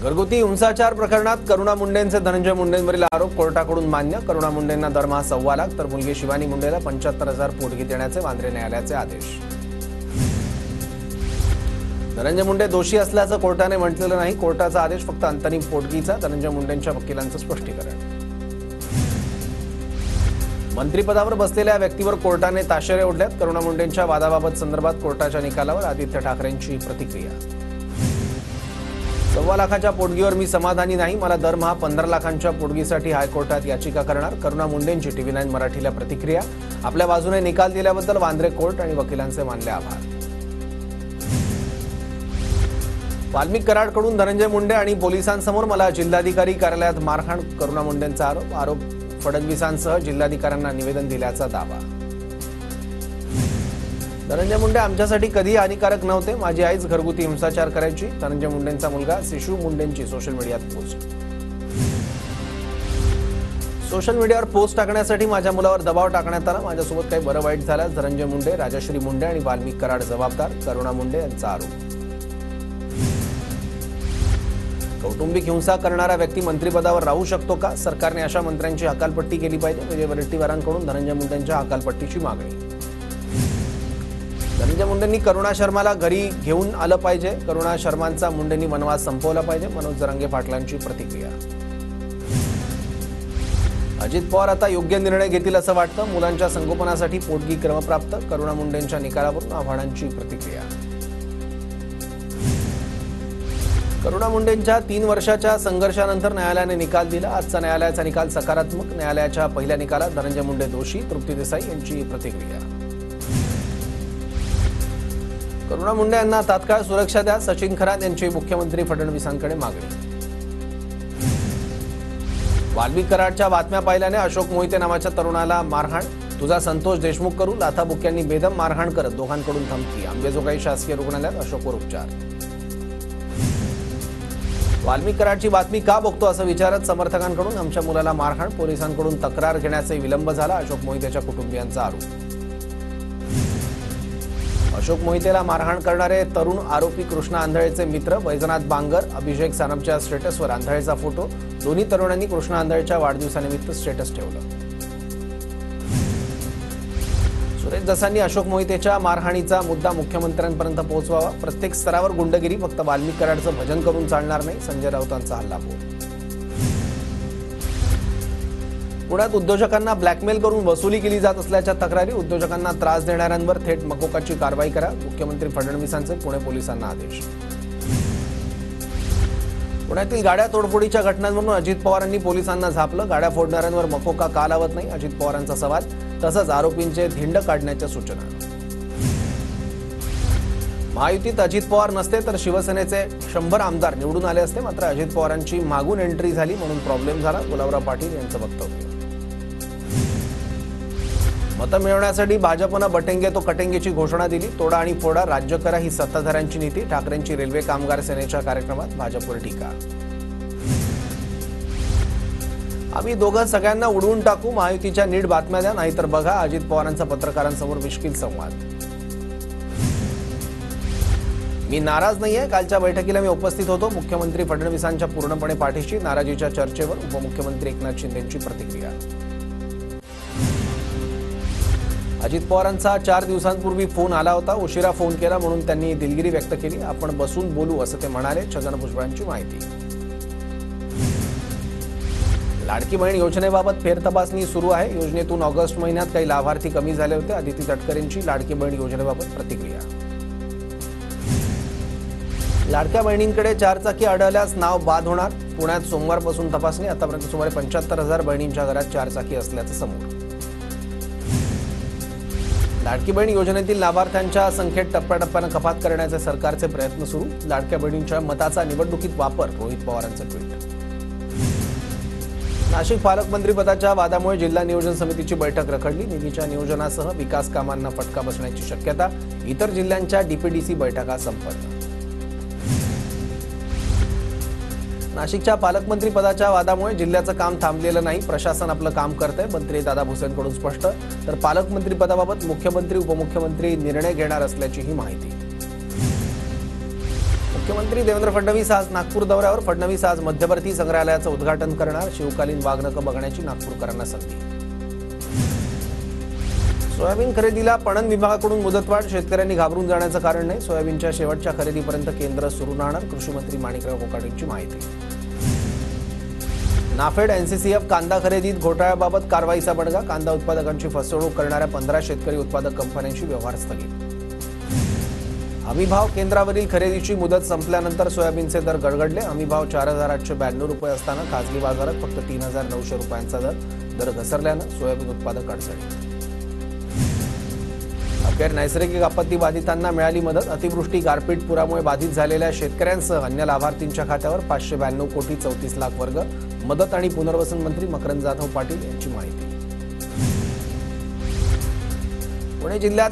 घरगुती हिंसाचार प्रकरणात करुणा मुंडेंचे धनंजय मुंडेंवरील आरोप कोर्टाकडून मान्य। करुणा मुंडेंना दरमहा 1.25 लाख तर मुलगी शिवानी मुंडेला 75,000 पोटगी देण्याचे वांद्रे न्यायालयाचे आदेश। धनंजय मुंडे दोषी असल्याचं कोर्टाने म्हटलेलं नाही। कोर्टाचा आदेश फक्त अंतरिम पोटगीचा। धनंजय मुंडेंच्या वकिलांचं स्पष्टीकरण। मंत्रिपदावर बसलेल्या व्यक्तीवर कोर्टाने ताशेरे ओढल्यात। करुणा मुंडेंच्या वादाबाबत संदर्भात कोर्टाच्या निकालावर आदित्य ठाकरेंची प्रतिक्रिया। 1.25 लाखाच्या पोटगीवर मी समाधानी नाही। मला दरमहा 15 लाखांच्या पोटगीसाठी हायकोर्टात याचिका करणार। करुणा मुंडेंची TV9 मराठीला प्रतिक्रिया। आपल्या बाजूने निकाल दिल्याबद्दल वांद्रे कोर्ट आणि वकिलांचे मानले आभार। वाल्मिक कराडकडून धनंजय मुंडे आणि पोलिसांसमोर मला जिल्हाधिकारी कार्यालयात मारहाण। करुणा मुंडेंचा आरोप फडणवीसांसह जिल्हाधिकाऱ्यांना निवेदन दिल्याचा दावा। धनंजय मुंडे आमच्यासाठी कधी हानिकारक नव्हते। माझी आईच घरगुती हिंसाचार करायची। धनंजय मुंडेंचा मुलगा शिशू मुंडेंची सोशल मीडियात पोस्ट। सोशल मीडियावर पोस्ट टाकण्यासाठी माझ्या मुलावर दबाव टाकण्यात आला। माझ्यासोबत काही बरं वाईट झाल्यास धनंजय मुंडे, राजश्री मुंडे आणि वाल्मिक कराड जबाबदार। करुणा मुंडे यांचा आरोप। कौटुंबिक हिंसा करणारा व्यक्ती मंत्रिपदावर राहू शकतो का? सरकारने अशा मंत्र्यांची हकालपट्टी केली पाहिजे। विजय वडेट्टीवारांकडून धनंजय मुंडेंच्या हकालपट्टीची मागणी। धनंजय मुंडेंनी करुणा शर्माला घरी घेऊन आलं पाहिजे। करुणा शर्मांचा मुंडेंनी वनवास संपवला पाहिजे। मनोज जरांगे पाटलांची प्रतिक्रिया। अजित पवार आता योग्य निर्णय घेतील असं वाटतं। मुलांच्या संगोपनासाठी पोटगी क्रमप्राप्त। करुणा मुंडेंच्या निकालावरून आव्हाडांची प्रतिक्रिया। करुणा मुंडेंच्या 3 वर्षाच्या संघर्षानंतर न्यायालयाने निकाल दिला। आजचा न्यायालयाचा निकाल सकारात्मक। न्यायालयाच्या पहिल्या निकालात धनंजय मुंडे दोषी। तृप्ती देसाई यांची प्रतिक्रिया। करुणा मुंडे यांना तात्काळ सुरक्षा द्या। सचिन खरात यांची मुख्यमंत्री फडणवीसांकडे मागणी। वाल्मिक कराडच्या बातम्या पाहिल्याने अशोक मोहिते नावाच्या तरुणाला मारहाण। तुझा संतोष देशमुख करू लाथाबुक्यांनी बेदम मारहाण करत दोघांकडून धमकी। अंबेजोगाई शासकीय रुग्णालयात अशोकवर उपचार। वाल्मिक कराडची बातमी का बघतो असं विचारत समर्थकांकडून आमच्या मुलाला मारहाण। पोलिसांकडून तक्रार घेण्याचे विलंब झाला। अशोक मोहितेच्या कुटुंबियांचा आरोप। अशोक मोहितेला मारहाण करणारे तरुण आरोपी कृष्णा आंधळेचे मित्र बैजनाथ बांगर, अभिषेक सानपच्या स्टेटसवर आंधळेचा फोटो। दोन्ही तरुणांनी कृष्णा आंधळेच्या वाढदिवसानिमित्त स्टेटस ठेवलं। सुरेश दसांनी अशोक मोहितेच्या मारहाणीचा मुद्दा मुख्यमंत्र्यांपर्यंत पोहोचवावा। प्रत्येक स्तरावर गुंडगिरी, फक्त वाल्मिक कराडचं भजन करून चालणार नाही। संजय राऊतांचा हल्लाबोल। पुण्यात उद्योजकांना ब्लॅकमेल करून वसुली केली जात असल्याच्या तक्रारी। उद्योजकांना त्रास देणाऱ्यांवर थेट मकोकाची कारवाई करा। मुख्यमंत्री फडणवीसांचे पुणे पोलिसांना आदेश। पुण्यातील गाड्या तोडफोडीच्या घटनांवरून अजित पवारांनी पोलिसांना झापलं। गाड्या फोडणाऱ्यांवर मकोका का लावत नाही, अजित पवारांचा सवाल। तसंच आरोपींचे धिंड काढण्याच्या सूचना। महायुतीत अजित पवार नसते तर शिवसेनेचे 100 आमदार निवडून आले असते। मात्र अजित पवारांची मागून एंट्री झाली म्हणून प्रॉब्लेम झाला। गुलाबराव पाटील यांचं वक्तव्य। मतं मिळवण्यासाठी भाजपनं बटेंगे तो कटेंगेची घोषणा दिली। तोडा आणि फोडा, राज्य करा ही सत्ताधाऱ्यांची नीती। ठाकरेंची रेल्वे कामगार सेनेच्या कार्यक्रमात भाजपवर टीका। आम्ही दोघं सगळ्यांना उडवून टाकू। महायुतीच्या नीट बातम्या द्या नाहीतर बघा। अजित पवारांचा पत्रकारांसमोर मिश्किल संवाद। मी नाराज नाहीये। कालच्या बैठकीला मी उपस्थित होतो। मुख्यमंत्री फडणवीसांच्या पूर्णपणे पाठीशी। नाराजीच्या चर्चेवर उपमुख्यमंत्री एकनाथ शिंदेंची प्रतिक्रिया। अजित पवारांचा 4 दिवसांपूर्वी फोन आला होता। उशिरा फोन केला म्हणून त्यांनी दिलगिरी व्यक्त केली। आपण बसून बोलू असं ते म्हणाले। छगन भुजबळांची माहिती। लाडकी बहीण योजनेबाबत फेरतपासणी सुरू आहे। योजनेतून ऑगस्ट महिन्यात काही लाभार्थी कमी झाले होते। अदिती तटकरेंची लाडकी बहीण योजनेबाबत प्रतिक्रिया। लाडक्या बहिणींकडे 4 चाकी आढळल्यास नाव बाद होणार। पुण्यात सोमवारपासून तपासणी। आतापर्यंत सुमारे 75,000 बहिणींच्या घरात 4 चाकी असल्याचं समोर। लाडकी बहीण योजनेतील लाभार्थ्यांच्या संख्येत टप्प्याटप्प्यानं कपात करण्याचे सरकारचे प्रयत्न सुरू। लाडक्या बहिणींच्या मताचा निवडणुकीत वापर, रोहित पवारांचं ट्विट। नाशिक पालकमंत्रीपदाच्या वादामुळे जिल्हा नियोजन समितीची बैठक रखडली। निधीच्या नियोजनासह विकास कामांना फटका बसण्याची शक्यता। इतर जिल्ह्यांच्या डीपीडीसी बैठका संपन्न। नाशिकच्या पालकमंत्रीपदाच्या वादामुळे जिल्ह्याचं काम थांबलेलं नाही। प्रशासन आपलं काम करतंय। मंत्री दादा भुसेंकडून स्पष्ट। तर पालकमंत्रीपदाबाबत मुख्यमंत्री उपमुख्यमंत्री निर्णय घेणार असल्याची ही माहिती। मुख्यमंत्री देवेंद्र फडणवीस आज नागपूर दौऱ्यावर. फडणवीस आज मध्यवर्ती संग्रहालयाचं उद्घाटन करणार. शिवकालीन वाघनखं बघण्याची नागपूरकरांना संधी. सोयाबीन खरेदीला पणन विभागाकडून मुदतवाढ. शेतकऱ्यांनी घाबरून जाण्याचं कारण नाही. सोयाबीनच्या शेवटच्या खरेदीपर्यंत केंद्र सुरू राहणार. कृषी मंत्री माणिकराव कोकाटेंची माहिती. नाफेड एनसीसीएफ कांदा खरेदीत घोटाळ्याबाबत कारवाईचा बडगा. कांदा उत्पादकांची फसवणूक करणाऱ्या 15 शेतकरी उत्पादक कंपन्यांशी व्यवहार स्थगित. हमीभाव केंद्रावरील खरेदीची मुदत संपल्यानंतर सोयाबीनचे दर गडगडले. हमीभाव 4,892 रुपये असताना खासगी बाजारात फक्त 3,900 रुपयांचा दर घसरल्यानं सोयाबीन उत्पादक अडचणीत. अखेर नैसर्गिक आपत्ती बाधितांना मिळाली मदत. अतिवृष्टी गारपीट पुरामुळे बाधित झालेल्या शेतकऱ्यांसह अन्य लाभार्थींच्या खात्यावर 592 कोटी 34 लाख वर्ग. मदत आणि पुनर्वसन मंत्री मकरंद जाधव पाटील यांची माहिती. पुणे जिल्ह्यात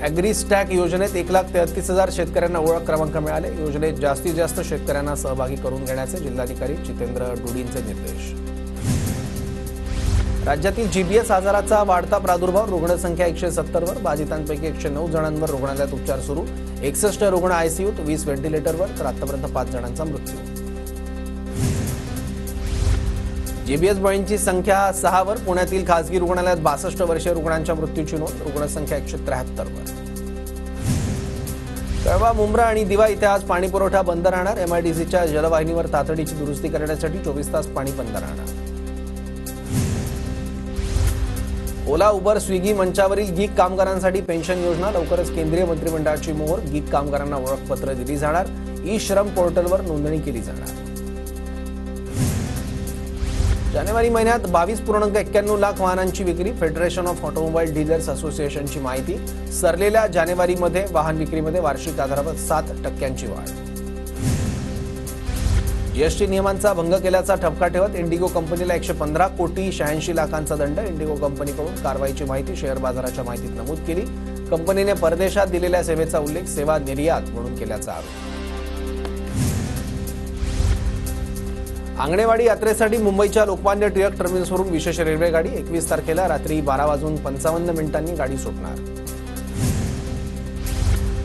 अॅग्रीस्टॅक योजनेत 1,33,000 शेतकऱ्यांना ओळख क्रमांक मिळाले. योजनेत जास्तीत जास्त शेतकऱ्यांना सहभागी करून घेण्याचे जिल्हाधिकारी जितेंद्र डुडींचे निर्देश. राज्यातील जीबीएस आजाराचा वाढता प्रादुर्भाव. रुग्णसंख्या 170 वर. बाधितांपैकी 109 जणांवर रुग्णालयात उपचार सुरू. 61 रुग्ण आयसीयूत, 20 व्हेंटिलेटरवर, तर आतापर्यंत 5 जणांचा मृत्यू. जीबीएस बळींची संख्या 6 वर. पुण्यातील खासगी रुग्णालयात 62 वर्षीय रुग्णांच्या मृत्यूची नोंद. रुग्णसंख्या 173 वर. कळवा, मुंब्रा आणि दिवा इथे आज पाणी पुरवठा बंद राहणार. एमआयडीसीच्या जलवाहिनीवर तातडीची दुरुस्ती करण्यासाठी 24 तास पाणी बंद राहणार. ओला, उबर, स्विगी मंचावरील गीग कामगारांसाठी पेन्शन योजना. लवकरच केंद्रीय मंत्रिमंडळाची मोहर. गीग कामगारांना ओळखपत्र दिली जाणार. ई श्रम पोर्टलवर नोंदणी केली जाणार. जानेवारी महिन्यात 22.91 लाख वाहनांची विक्री. फेडरेशन ऑफ ऑटोमोबाईल डीलर्स असोसिएशनची माहिती. सरलेल्या जानेवारीमध्ये वाहन विक्रीमध्ये वार्षिक आधारावर 7% वाढ. जीएसटी नियमांचा भंग केल्याचा ठपका ठेवत इंडिगो कंपनीला 115 कोटी 86 लाखांचा दंड. इंडिगो कंपनीकडून कारवाईची माहिती शेअर बाजाराच्या माहितीत नमूद केली. कंपनीने परदेशात दिलेल्या सेवेचा उल्लेख सेवा निर्यात म्हणून केल्याचा आरोप. आंगणेवाडी यात्रेसाठी मुंबईच्या लोकमान्य टिळक टर्मिनसवरून विशेष रेल्वेगाडी. 21 तारखेला रात्री 12:55 गाडी सुटणार.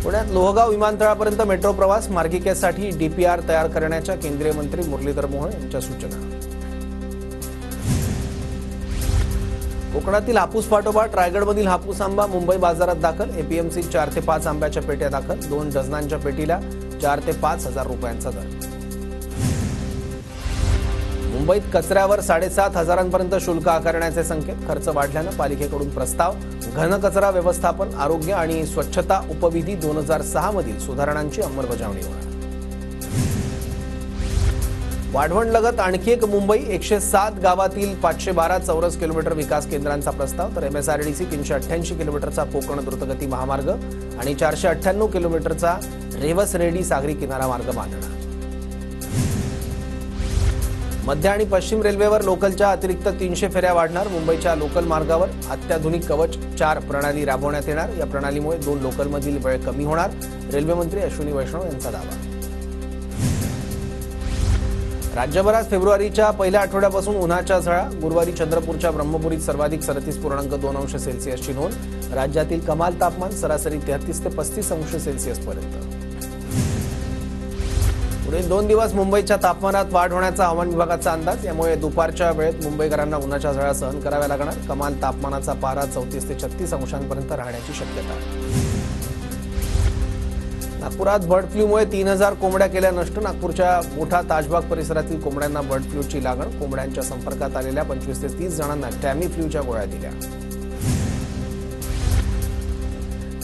पुण्यात लोहगाव विमानतळापर्यंत मेट्रो प्रवास. मार्गिकेसाठी डीपीआर तयार करण्याच्या केंद्रीय मंत्री मुरलीधर मोहोळ यांच्या सूचना. कोकणातील हापूस पाठोपाठ रायगडमधील हापूस आंबा मुंबई बाजारात दाखल. एपीएमसी 4 ते 5 आंब्याच्या पेट्या दाखल. 2 डझनांच्या पेटीला 4 ते 5 हजार रुपयांचा दर. मुंबईत कचऱ्यावर 7,500 शुल्क आकारण्याचे संकेत. खर्च वाढल्यानं पालिकेकडून प्रस्ताव. घनकचरा व्यवस्थापन, आरोग्य आणि स्वच्छता उपविधी 2006 मधील सुधारणांची अंमलबजावणी होणार. वाढवणलगत आणखी एक मुंबई. 107 गावातील 512 चौरस किलोमीटर विकास केंद्रांचा प्रस्ताव. तर एमएसआरडीसी 388 किलोमीटरचा कोकण द्रुतगती महामार्ग आणि 498 किलोमीटरचा रेवस रेडी सागरी किनारा मार्ग बांधणार. मध्य आणि पश्चिम रेल्वेवर लोकलच्या अतिरिक्त 300 फेऱ्या वाढणार. मुंबईच्या लोकल मार्गावर अत्याधुनिक कवच 4 प्रणाली राबवण्यात येणार. या प्रणालीमुळे 2 लोकलमधील वेळ कमी होणार. रेल्वे मंत्री अश्विनी वैष्णव यांचा दावा. राज्यभरात फेब्रुवारीच्या पहिल्या आठवड्यापासून उन्हाच्या झळा. गुरुवारी चंद्रपूरच्या ब्रह्मपुरीत सर्वाधिक 37.2°C नोंद. राज्यातील कमाल तापमान सरासरी 33 ते 35°C पर्यंत. पुढील 2 दिवस मुंबईच्या तापमानात वाढ होण्याचा हवामान विभागाचा अंदाज. यामुळे दुपारच्या वेळेत मुंबईकरांना उन्हाच्या झळा सहन कराव्या लागणार. कमाल तापमानाचा पारा 34 ते 36° राहण्याची शक्यता. नागपुरात बर्ड फ्लूमुळे 3,000 कोंबड्या केल्या नष्ट. नागपूरच्या मोठा ताजबाग परिसरातील कोंबड्यांना बर्ड फ्लूची लागण. कोंबड्यांच्या संपर्कात आलेल्या 25 ते 30 जणांना टॅमी फ्लूच्या गोळ्या दिल्या.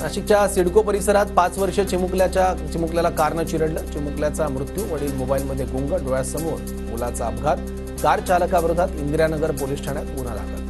नाशिकच्या सिडको परिसरात 5 वर्षीय चिमुकल्याला कारनं चिरडलं. चिमुकल्याचा मृत्यू. वडील मोबाईलमध्ये गुंग. डोळ्यासमोर मुलाचा अपघात. कार चालकाविरोधात इंदिरानगर पोलीस ठाण्यात गुन्हा दाखल.